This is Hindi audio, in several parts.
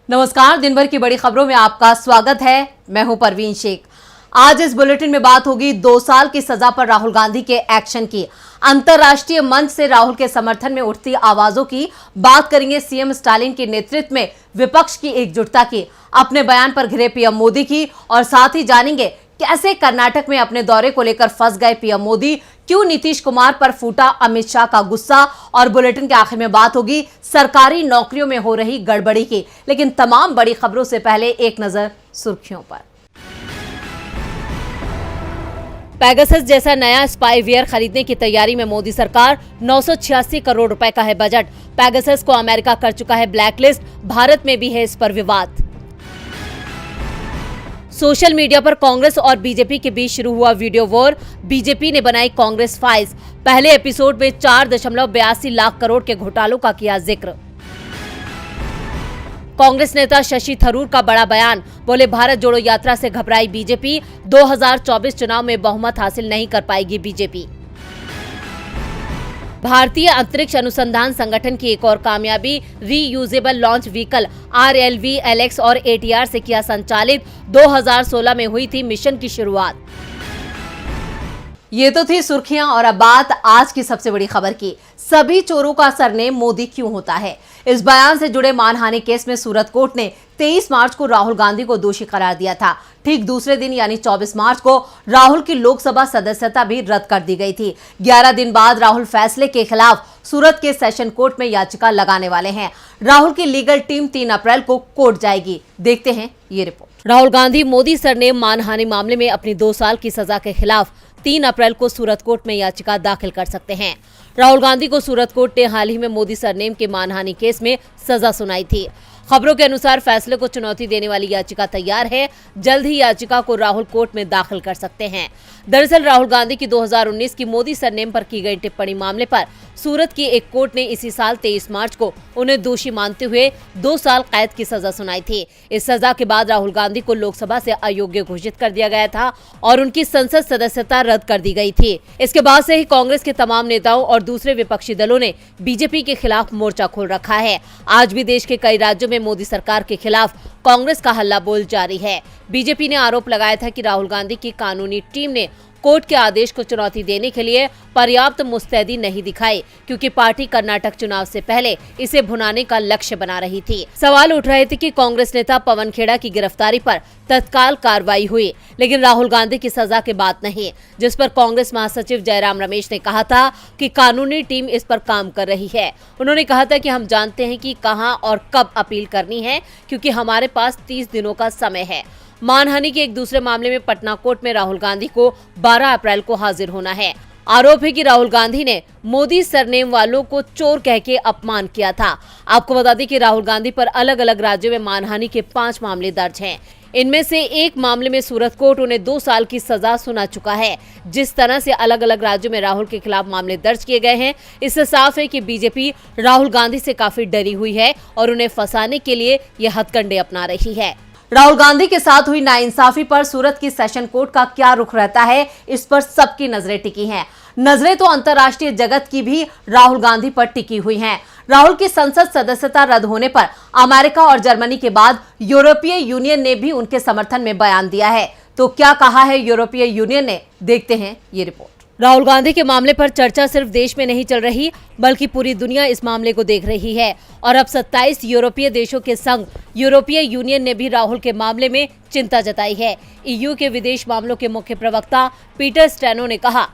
नमस्कार, दिन भर की बड़ी खबरों में आपका स्वागत है। मैं हूं परवीन शेख। आज इस बुलेटिन में बात होगी 2 साल की सजा पर राहुल गांधी के एक्शन की। अंतर्राष्ट्रीय मंच से राहुल के समर्थन में उठती आवाजों की बात करेंगे। सीएम स्टालिन के नेतृत्व में विपक्ष की एकजुटता की, अपने बयान पर घिरे पीएम मोदी की, और साथ ही जानेंगे कैसे कर्नाटक में अपने दौरे को लेकर फंस गए पीएम मोदी, क्यों नीतीश कुमार पर फूटा अमित शाह का गुस्सा, और बुलेटिन के आखिर में बात होगी सरकारी नौकरियों में हो रही गड़बड़ी की। लेकिन तमाम बड़ी खबरों से पहले एक नजर सुर्खियों पर। पेगासस जैसा नया स्पाईवेयर खरीदने की तैयारी में मोदी सरकार। 986 करोड़ रुपए का है बजट। पेगासस को अमेरिका कर चुका है ब्लैकलिस्ट। भारत में भी है इस पर विवाद। सोशल मीडिया पर कांग्रेस और बीजेपी के बीच शुरू हुआ वीडियो वॉर। बीजेपी ने बनाई कांग्रेस फाइल्स। पहले एपिसोड में 4.82 लाख करोड़ के घोटालों का किया जिक्र। कांग्रेस नेता शशि थरूर का बड़ा बयान, बोले भारत जोड़ो यात्रा से घबराई बीजेपी, 2024 चुनाव में बहुमत हासिल नहीं कर पाएगी बीजेपी। भारतीय अंतरिक्ष अनुसंधान संगठन की एक और कामयाबी, reusable launch vehicle RLV, LX और ATR से किया संचालित। 2016 में हुई थी मिशन की शुरुआत। ये तो थी सुर्खियां, और अब बात आज की सबसे बड़ी खबर की। सभी चोरों का सरनेम मोदी क्यों होता है? इस बयान से जुड़े मानहानि केस में सूरत कोर्ट ने 23 मार्च को राहुल गांधी को दोषी करार दिया था। ठीक दूसरे दिन यानी 24 मार्च को राहुल की लोकसभा सदस्यता भी रद्द कर दी गई थी। 11 दिन बाद राहुल फैसले के खिलाफ सूरत के सेशन कोर्ट में याचिका लगाने वाले हैं। राहुल की लीगल टीम 3 अप्रैल को कोर्ट जाएगी। देखते हैं ये रिपोर्ट। राहुल गांधी मोदी सरनेम मानहानि मामले में अपनी 2 साल की सजा के खिलाफ 3 अप्रैल को सूरत कोर्ट में याचिका दाखिल कर सकते हैं। राहुल गांधी को सूरत कोर्ट ने हाल ही में मोदी सरनेम के मानहानि केस में सजा सुनाई थी। खबरों के अनुसार फैसले को चुनौती देने वाली याचिका तैयार है। जल्द ही याचिका को राहुल कोर्ट में दाखिल कर सकते हैं। दरअसल राहुल गांधी की 2019 की मोदी सरनेम पर की गई टिप्पणी मामले पर सूरत की एक कोर्ट ने इसी साल 23 मार्च को उन्हें दोषी मानते हुए 2 साल कैद की सजा सुनाई थी। इस सजा के बाद राहुल गांधी को लोकसभा से अयोग्य घोषित कर दिया गया था और उनकी संसद सदस्यता रद्द कर दी गई थी। इसके बाद से ही कांग्रेस के तमाम नेताओं और दूसरे विपक्षी दलों ने बीजेपी के खिलाफ मोर्चा खोल रखा है। आज भी देश के कई राज्यों में मोदी सरकार के खिलाफ कांग्रेस का हल्ला बोल जारी है। बीजेपी ने आरोप लगाया था कि राहुल गांधी की कानूनी टीम ने कोर्ट के आदेश को चुनौती देने के लिए पर्याप्त मुस्तैदी नहीं दिखाई, क्योंकि पार्टी कर्नाटक चुनाव से पहले इसे भुनाने का लक्ष्य बना रही थी। सवाल उठ रहे थे कि कांग्रेस नेता पवन खेड़ा की गिरफ्तारी पर तत्काल कार्रवाई हुई, लेकिन राहुल गांधी की सजा के बाद नहीं, जिस पर कांग्रेस महासचिव जयराम रमेश ने कहा था कि कानूनी टीम इस पर काम कर रही है। उन्होंने कहा था कि हम जानते हैं कि कहां और कब अपील करनी है, क्योंकि हमारे पास 30 दिनों का समय है। मानहानि के एक दूसरे मामले में पटना कोर्ट में राहुल गांधी को 12 अप्रैल को हाजिर होना है। आरोप है कि राहुल गांधी ने मोदी सरनेम वालों को चोर कह के अपमान किया था। आपको बता दें कि राहुल गांधी पर अलग अलग राज्यों में मानहानि के 5 मामले दर्ज हैं। इनमें से एक मामले में सूरत कोर्ट उन्हें 2 साल की सजा सुना चुका है। जिस तरह से अलग अलग राज्यों में राहुल के खिलाफ मामले दर्ज किए गए हैं, इससे साफ है कि बीजेपी राहुल गांधी से काफी डरी हुई है और उन्हें फंसाने के लिए ये हथकंडे अपना रही है। राहुल गांधी के साथ हुई नाइंसाफी पर सूरत की सेशन कोर्ट का क्या रुख रहता है, इस पर सबकी नजरें टिकी हैं। नजरें तो अंतर्राष्ट्रीय जगत की भी राहुल गांधी पर टिकी हुई हैं। राहुल की संसद सदस्यता रद्द होने पर अमेरिका और जर्मनी के बाद यूरोपीय यूनियन ने भी उनके समर्थन में बयान दिया है। तो क्या कहा है यूरोपीय यूनियन ने, देखते हैं ये रिपोर्ट। राहुल गांधी के मामले पर चर्चा सिर्फ देश में नहीं चल रही, बल्कि पूरी दुनिया इस मामले को देख रही है। और अब 27 यूरोपीय देशों के संग यूरोपीय यूनियन ने भी राहुल के मामले में चिंता जताई है। EU के विदेश मामलों के मुख्य प्रवक्ता पीटर स्टेनो ने कहा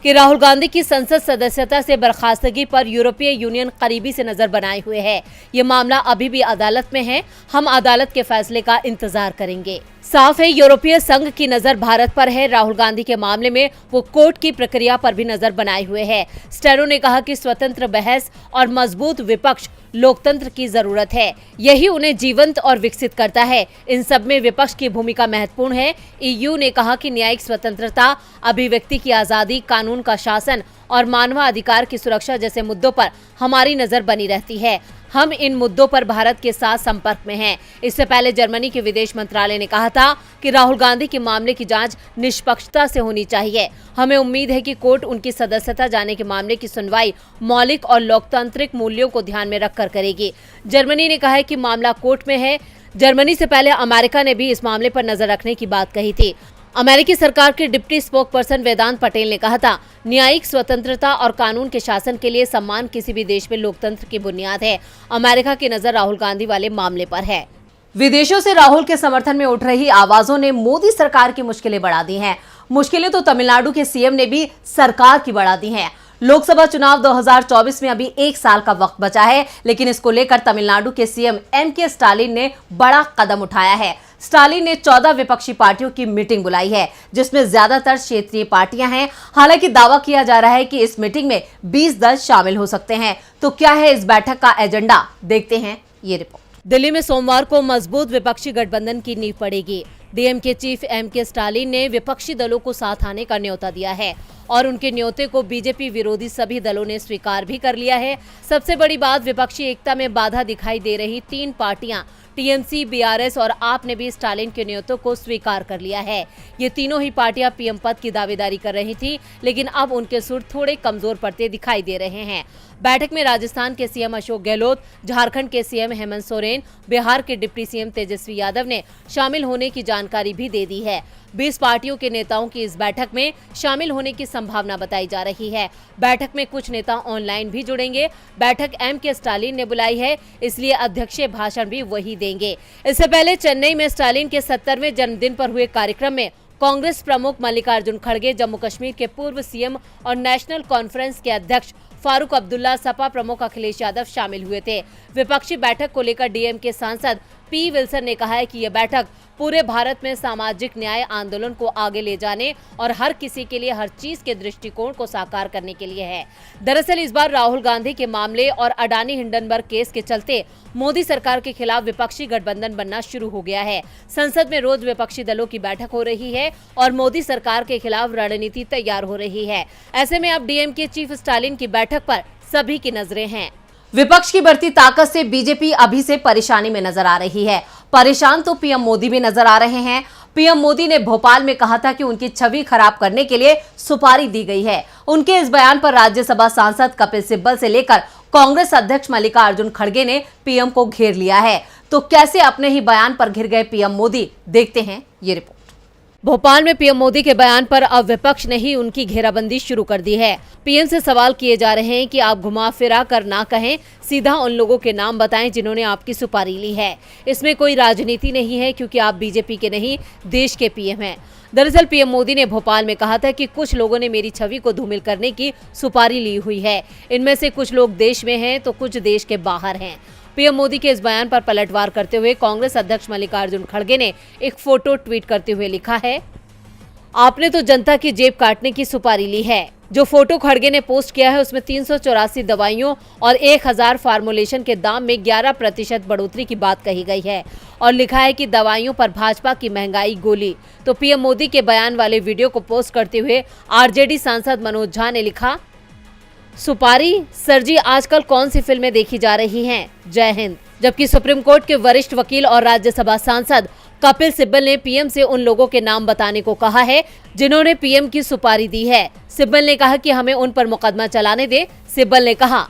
कि राहुल गांधी की संसद सदस्यता से बर्खास्तगी पर यूरोपीय यूनियन करीबी से नजर बनाए हुए है। ये मामला अभी भी अदालत में है। हम अदालत के फैसले का इंतजार करेंगे। साफ है यूरोपीय संघ की नजर भारत पर है। राहुल गांधी के मामले में वो कोर्ट की प्रक्रिया पर भी नजर बनाए हुए है। स्टेनो ने कहा कि स्वतंत्र बहस और मजबूत विपक्ष लोकतंत्र की जरूरत है। यही उन्हें जीवंत और विकसित करता है। इन सब में विपक्ष की भूमिका महत्वपूर्ण है। EU ने कहा कि न्यायिक स्वतंत्रता, अभिव्यक्ति की आजादी, कानून का शासन और मानवाधिकार की सुरक्षा जैसे मुद्दों पर हमारी नजर बनी रहती है। हम इन मुद्दों पर भारत के साथ संपर्क में हैं। इससे पहले जर्मनी के विदेश मंत्रालय ने कहा था कि राहुल गांधी के मामले की जांच निष्पक्षता से होनी चाहिए। हमें उम्मीद है कि कोर्ट उनकी सदस्यता जाने के मामले की सुनवाई मौलिक और लोकतांत्रिक मूल्यों को ध्यान में रखकर करेगी। जर्मनी ने कहा है कि मामला कोर्ट में है। जर्मनी से पहले अमेरिका ने भी इस मामले पर नजर रखने की बात कही थी। अमेरिकी सरकार के डिप्टी स्पोक्सपर्सन वेदांत पटेल ने कहा था, न्यायिक स्वतंत्रता और कानून के शासन के लिए सम्मान किसी भी देश में लोकतंत्र की बुनियाद है। अमेरिका की नजर राहुल गांधी वाले मामले पर है। विदेशों से राहुल के समर्थन में उठ रही आवाजों ने मोदी सरकार की मुश्किलें बढ़ा दी हैं। मुश्किलें तो तमिलनाडु के सीएम ने भी सरकार की बढ़ा दी हैं। लोकसभा चुनाव 2024 में अभी 1 साल का वक्त बचा है, लेकिन इसको लेकर तमिलनाडु के सीएम एम.के. स्टालिन ने बड़ा कदम उठाया है। स्टालिन ने 14 विपक्षी पार्टियों की मीटिंग बुलाई है, जिसमें ज्यादातर क्षेत्रीय पार्टियां हैं। हालांकि दावा किया जा रहा है कि इस मीटिंग में 20 दल शामिल हो सकते हैं। तो क्या है इस बैठक का एजेंडा, देखते हैं ये रिपोर्ट। दिल्ली में सोमवार को मजबूत विपक्षी गठबंधन की नींव पड़ेगी। DMK chief MK. स्टालिन ने विपक्षी दलों को साथ आने का न्योता दिया है और उनके न्योते को बीजेपी विरोधी सभी दलों ने स्वीकार भी कर लिया है। सबसे बड़ी बात, विपक्षी एकता में बाधा दिखाई दे रही 3 पार्टियां टीएमसी, बीआरएस और आप ने भी स्टालिन के न्योतों को स्वीकार कर लिया है। ये तीनों ही पार्टियां पीएम पद की दावेदारी कर रही थी, लेकिन अब उनके सुर थोड़े कमजोर पड़ते दिखाई दे रहे हैं। बैठक में राजस्थान के सीएम अशोक गहलोत, झारखंड के सीएम हेमंत सोरेन, बिहार के डिप्टी सीएम तेजस्वी यादव ने शामिल होने की जानकारी भी दे दी है। 20 पार्टियों के नेताओं की इस बैठक में शामिल होने की संभावना बताई जा रही है। बैठक में कुछ नेता ऑनलाइन भी जुड़ेंगे। बैठक एम.के. स्टालिन ने बुलाई है, इसलिए अध्यक्षीय भाषण भी वही देंगे। इससे पहले चेन्नई में स्टालिन के 70वें जन्मदिन पर हुए कार्यक्रम में कांग्रेस प्रमुख मल्लिकार्जुन खड़गे, जम्मू कश्मीर के पूर्व सीएम और नेशनल कॉन्फ्रेंस के अध्यक्ष फारूक अब्दुल्ला, सपा प्रमुख अखिलेश यादव शामिल हुए थे। विपक्षी बैठक को लेकर डीएमके सांसद पी. विल्सन ने कहा है कि यह बैठक पूरे भारत में सामाजिक न्याय आंदोलन को आगे ले जाने और हर किसी के लिए हर चीज के दृष्टिकोण को साकार करने के लिए है। दरअसल इस बार राहुल गांधी के मामले और अडानी हिंडनबर्ग केस के चलते मोदी सरकार के खिलाफ विपक्षी गठबंधन बनना शुरू हो गया है। संसद में रोज विपक्षी दलों की बैठक हो रही है और मोदी सरकार के खिलाफ रणनीति तैयार हो रही है। ऐसे में अब डीएमके चीफ स्टालिन की बैठक पर सभी की नजरें हैं। विपक्ष की बढ़ती ताकत से बीजेपी अभी से परेशानी में नजर आ रही है। परेशान तो पीएम मोदी भी नजर आ रहे हैं। पीएम मोदी ने भोपाल में कहा था कि उनकी छवि खराब करने के लिए सुपारी दी गई है। उनके इस बयान पर राज्यसभा सांसद कपिल सिब्बल से लेकर कांग्रेस अध्यक्ष मल्लिकार्जुन खड़गे ने पीएम को घेर लिया है। तो कैसे अपने ही बयान पर घिर गए पीएम मोदी, देखते हैं ये रिपोर्ट। भोपाल में पीएम मोदी के बयान पर अब विपक्ष ने ही उनकी घेराबंदी शुरू कर दी है। पीएम से सवाल किए जा रहे हैं कि आप घुमा फिरा कर ना कहें, सीधा उन लोगों के नाम बताएं जिन्होंने आपकी सुपारी ली है। इसमें कोई राजनीति नहीं है, क्योंकि आप बीजेपी के नहीं, देश के पीएम हैं। दरअसल पीएम मोदी ने भोपाल में कहा था कि कुछ लोगों ने मेरी छवि को धूमिल करने की सुपारी ली हुई है। इनमें से कुछ लोग देश में हैं तो कुछ देश के बाहर हैं। पीएम मोदी के इस बयान पर पलटवार करते हुए कांग्रेस अध्यक्ष मल्लिकार्जुन खड़गे ने एक फोटो ट्वीट करते हुए लिखा है, आपने तो जनता की जेब काटने की सुपारी ली है। जो फोटो खड़गे ने पोस्ट किया है उसमें 384 दवाइयों और 1000 फार्मूलेशन के दाम में 11% बढ़ोतरी की बात कही गई है और लिखा है कि दवाइयों पर भाजपा की महंगाई गोली। तो पीएम मोदी के बयान वाले वीडियो को पोस्ट करते हुए आरजेडी सांसद मनोज झा ने लिखा, सुपारी सर जी, आजकल कौन सी फिल्में देखी जा रही हैं? जय हिंद। जबकि सुप्रीम कोर्ट के वरिष्ठ वकील और राज्यसभा सांसद कपिल सिब्बल ने पीएम से उन लोगों के नाम बताने को कहा है जिन्होंने पीएम की सुपारी दी है। सिब्बल ने कहा कि हमें उन पर मुकदमा चलाने दे। सिब्बल ने कहा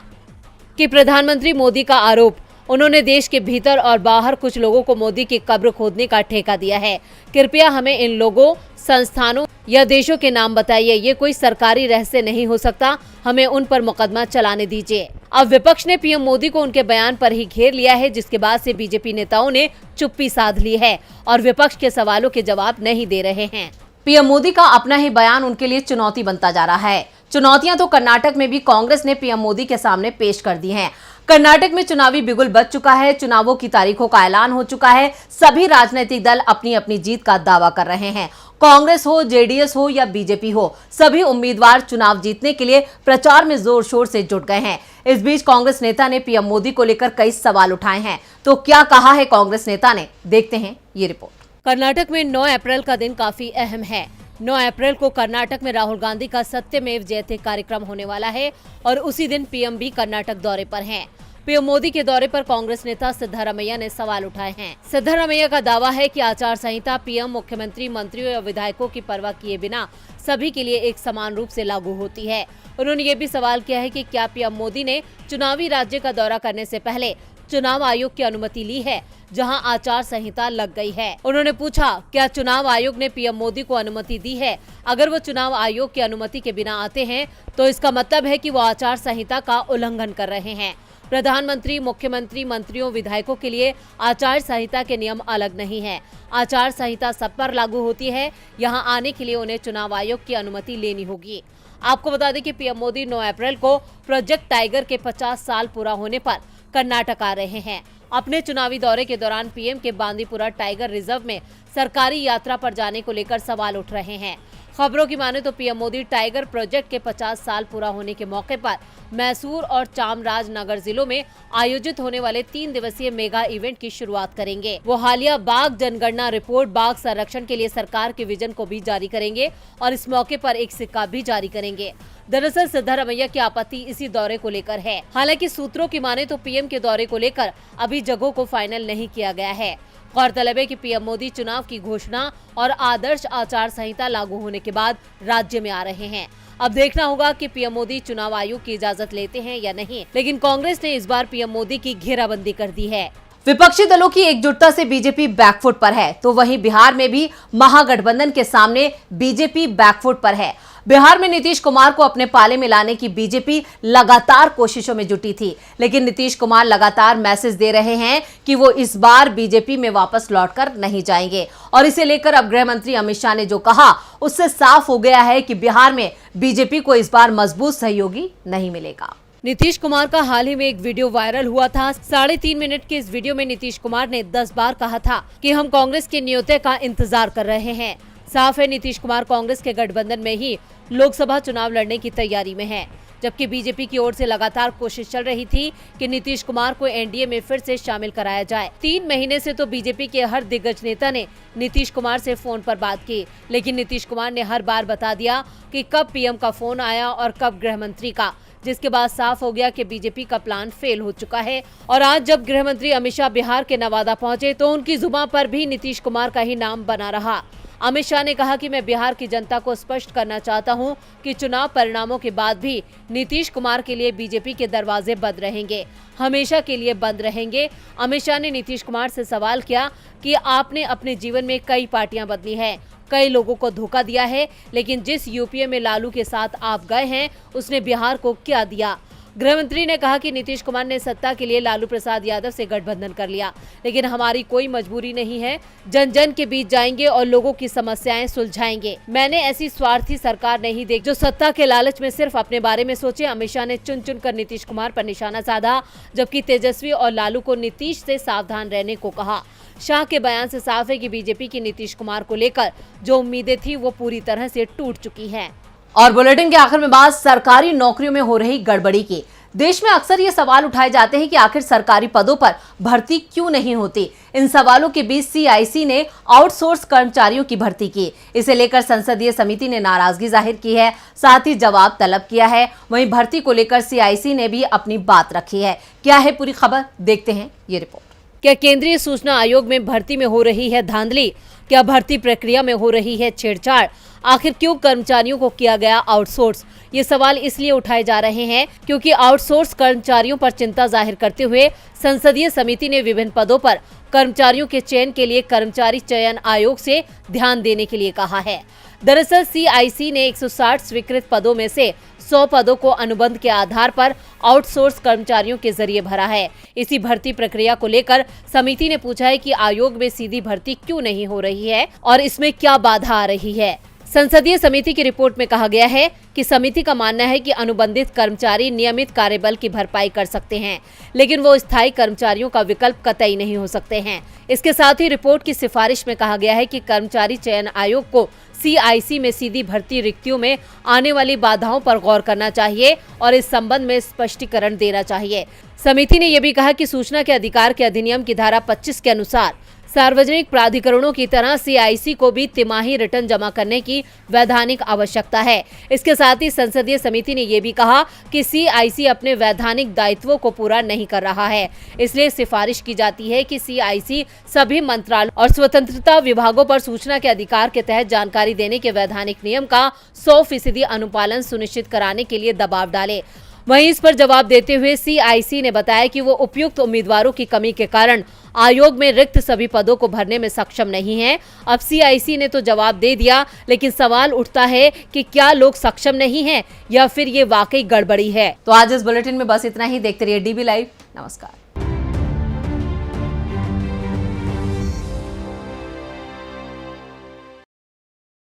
कि प्रधानमंत्री मोदी का आरोप, उन्होंने देश के भीतर और बाहर कुछ लोगों को मोदी की कब्र खोदने का ठेका दिया है। कृपया हमें इन लोगों, संस्थानों या देशों के नाम बताइए। ये कोई सरकारी रहस्य नहीं हो सकता। हमें उन पर मुकदमा चलाने दीजिए। अब विपक्ष ने पीएम मोदी को उनके बयान पर ही घेर लिया है, जिसके बाद से बीजेपी नेताओं ने चुप्पी साध ली है और विपक्ष के सवालों के जवाब नहीं दे रहे हैं। पीएम मोदी का अपना ही बयान उनके लिए चुनौती बनता जा रहा है। चुनौतियां तो कर्नाटक में भी कांग्रेस ने पीएम मोदी के सामने पेश कर दी हैं। कर्नाटक में चुनावी बिगुल बज चुका है। चुनावों की तारीखों का ऐलान हो चुका है। सभी राजनीतिक दल अपनी अपनी जीत का दावा कर रहे हैं। कांग्रेस हो, जेडीएस हो या बीजेपी हो, सभी उम्मीदवार चुनाव जीतने के लिए प्रचार में जोर शोर से जुट गए हैं। इस बीच कांग्रेस नेता ने पीएम मोदी को लेकर कई सवाल उठाए हैं। तो क्या कहा है कांग्रेस नेता ने, देखते हैं ये रिपोर्ट। कर्नाटक में 9 अप्रैल का दिन काफी अहम है। 9 अप्रैल को कर्नाटक में राहुल गांधी का सत्यमेव जयते कार्यक्रम होने वाला है और उसी दिन पीएम भी कर्नाटक दौरे पर हैं। पीएम मोदी के दौरे पर कांग्रेस नेता सिद्धारमैया ने सवाल उठाए हैं। सिद्धारमैया का दावा है कि आचार संहिता पीएम, मुख्यमंत्री, मंत्रियों या विधायकों की परवाह किए बिना सभी के लिए एक समान रूप से लागू होती है। उन्होंने ये भी सवाल किया है कि क्या पीएम मोदी ने चुनावी राज्य का दौरा करने से पहले चुनाव आयोग की अनुमति ली है, जहां आचार संहिता लग गई है। उन्होंने पूछा, क्या चुनाव आयोग ने पीएम मोदी को अनुमति दी है? अगर वो चुनाव आयोग की अनुमति के बिना आते हैं तो इसका मतलब है कि वो आचार संहिता का उल्लंघन कर रहे हैं। प्रधानमंत्री, मुख्यमंत्री, मंत्रियों, विधायकों के लिए आचार संहिता के नियम अलग नहीं है। आचार संहिता सब पर लागू होती है। यहाँ आने के लिए उन्हें चुनाव आयोग की अनुमति लेनी होगी। आपको बता दें कि पीएम मोदी 9 अप्रैल को प्रोजेक्ट टाइगर के 50 साल पूरा होने पर कर्नाटक आ रहे हैं। अपने चुनावी दौरे के दौरान पीएम के बांदीपुरा टाइगर रिजर्व में सरकारी यात्रा पर जाने को लेकर सवाल उठ रहे हैं। खबरों की माने तो पीएम मोदी टाइगर प्रोजेक्ट के 50 साल पूरा होने के मौके पर मैसूर और चामराजनगर जिलों में आयोजित होने वाले 3 दिवसीय मेगा इवेंट की शुरुआत करेंगे। वो हालिया बाघ जनगणना रिपोर्ट, बाघ संरक्षण के लिए सरकार के विजन को भी जारी करेंगे और इस मौके पर एक सिक्का भी जारी करेंगे। दरअसल सिद्धारमैया की आपत्ति इसी दौरे को लेकर है। हालांकि सूत्रों की माने तो पीएम के दौरे को लेकर अभी जगहों को फाइनल नहीं किया गया है। गौरतलब है कि पीएम मोदी चुनाव की घोषणा और आदर्श आचार संहिता लागू होने के बाद राज्य में आ रहे हैं। अब देखना होगा कि पीएम मोदी चुनाव आयोग की इजाजत लेते हैं या नहीं, लेकिन कांग्रेस ने इस बार पीएम मोदी की घेराबंदी कर दी है। विपक्षी दलों की एकजुटता से बीजेपी बैकफुट पर है, तो वहीं बिहार में भी महागठबंधन के सामने बीजेपी बैकफुट पर है। बिहार में नीतीश कुमार को अपने पाले में लाने की बीजेपी लगातार कोशिशों में जुटी थी, लेकिन नीतीश कुमार लगातार मैसेज दे रहे हैं कि वो इस बार बीजेपी में वापस लौटकर नहीं जाएंगे। और इसे लेकर अब गृह मंत्री अमित शाह ने जो कहा, उससे साफ हो गया है कि बिहार में बीजेपी को इस बार मजबूत सहयोगी नहीं मिलेगा। नीतीश कुमार का हाल ही में एक वीडियो वायरल हुआ था। 3.5 मिनट के इस वीडियो में नीतीश कुमार ने 10 बार कहा था कि हम कांग्रेस के न्योते का इंतजार कर रहे हैं। साफ है, नीतीश कुमार कांग्रेस के गठबंधन में ही लोकसभा चुनाव लड़ने की तैयारी में है, जबकि बीजेपी की ओर से लगातार कोशिश चल रही थी कि नीतीश कुमार को एनडीए में फिर से शामिल कराया जाए। 3 महीने से तो बीजेपी के हर दिग्गज नेता ने नीतीश कुमार से फोन पर बात की, लेकिन नीतीश कुमार ने हर बार बता दिया कि कब पीएम का फोन आया और कब गृह मंत्री का, जिसके बाद साफ हो गया कि बीजेपी का प्लान फेल हो चुका है। और आज जब गृह मंत्री अमित शाह बिहार के नवादा पहुंचे तो उनकी जुबान पर भी नीतीश कुमार का ही नाम बना रहा। अमित शाह ने कहा कि मैं बिहार की जनता को स्पष्ट करना चाहता हूं कि चुनाव परिणामों के बाद भी नीतीश कुमार के लिए बीजेपी के दरवाजे बंद रहेंगे, हमेशा के लिए बंद रहेंगे। अमित शाह ने नीतीश कुमार से सवाल किया कि आपने अपने जीवन में कई पार्टियां बदली हैं, कई लोगों को धोखा दिया है, लेकिन जिस यूपीए में लालू के साथ आप गए हैं उसने बिहार को क्या दिया? गृह मंत्री ने कहा कि नीतीश कुमार ने सत्ता के लिए लालू प्रसाद यादव से गठबंधन कर लिया, लेकिन हमारी कोई मजबूरी नहीं है। जन जन के बीच जाएंगे और लोगों की समस्याएं सुलझाएंगे। मैंने ऐसी स्वार्थी सरकार नहीं देखी जो सत्ता के लालच में सिर्फ अपने बारे में सोचे। अमित शाह ने चुन चुन कर नीतीश कुमार पर निशाना साधा, जबकि तेजस्वी और लालू को नीतीश से सावधान रहने को कहा। शाह के बयान से साफ है कि बीजेपी की नीतीश कुमार को लेकर जो उम्मीदें थी वो पूरी तरह से टूट चुकी हैं। और बुलेटिन के आखिर में बात सरकारी नौकरियों में हो रही गड़बड़ी की। देश में अक्सर ये सवाल उठाए जाते हैं कि आखिर सरकारी पदों पर भर्ती क्यों नहीं होती। इन सवालों के बीच सीआईसी ने आउटसोर्स कर्मचारियों की भर्ती की। इसे लेकर संसदीय समिति ने नाराजगी जाहिर की है, साथ ही जवाब तलब किया है। वहीं भर्ती को लेकर सीआईसी ने भी अपनी बात रखी है। क्या है पूरी खबर, देखते हैं ये रिपोर्ट। क्या केंद्रीय सूचना आयोग में भर्ती में हो रही है धांधली? क्या भर्ती प्रक्रिया में हो रही है छेड़छाड़? आखिर क्यों कर्मचारियों को किया गया आउटसोर्स? ये सवाल इसलिए उठाए जा रहे हैं क्योंकि आउटसोर्स कर्मचारियों पर चिंता जाहिर करते हुए संसदीय समिति ने विभिन्न पदों पर कर्मचारियों के चयन के लिए कर्मचारी चयन आयोग से ध्यान देने के लिए कहा है। दरअसल सीआईसी ने 160 स्वीकृत पदों में से 100 पदों को अनुबंध के आधार पर आउटसोर्स कर्मचारियों के जरिए भरा है। इसी भर्ती प्रक्रिया को लेकर समिति ने पूछा है कि आयोग में सीधी भर्ती क्यों नहीं हो रही है और इसमें क्या बाधा आ रही है। संसदीय समिति की रिपोर्ट में कहा गया है कि समिति का मानना है कि अनुबंधित कर्मचारी नियमित कार्यबल की भरपाई कर सकते हैं, लेकिन वो स्थायी कर्मचारियों का विकल्प कतई नहीं हो सकते हैं। इसके साथ ही रिपोर्ट की सिफारिश में कहा गया है कि कर्मचारी चयन आयोग को सीआईसी में सीधी भर्ती रिक्तियों में आने वाली बाधाओं पर गौर करना चाहिए और इस संबंध में स्पष्टीकरण देना चाहिए। समिति ने यह भी कहा कि सूचना के अधिकार के अधिनियम की धारा 25 के अनुसार सार्वजनिक प्राधिकरणों की तरह सीआईसी को भी तिमाही रिटर्न जमा करने की वैधानिक आवश्यकता है। इसके साथ ही संसदीय समिति ने यह भी कहा कि सीआईसी अपने वैधानिक दायित्वों को पूरा नहीं कर रहा है, इसलिए सिफारिश की जाती है कि सीआईसी सभी मंत्रालयों और स्वतंत्रता विभागों पर सूचना के अधिकार के तहत जानकारी देने के वैधानिक नियम का 100% अनुपालन सुनिश्चित कराने के लिए दबाव डाले। वहीं इस पर जवाब देते हुए सीआईसी ने बताया कि वो उपयुक्त उम्मीदवारों की कमी के कारण आयोग में रिक्त सभी पदों को भरने में सक्षम नहीं है। अब सीआईसी ने तो जवाब दे दिया, लेकिन सवाल उठता है कि क्या लोग सक्षम नहीं हैं या फिर ये वाकई गड़बड़ी है। तो आज इस बुलेटिन में बस इतना ही। देखते रहिए डीबी लाइव। नमस्कार।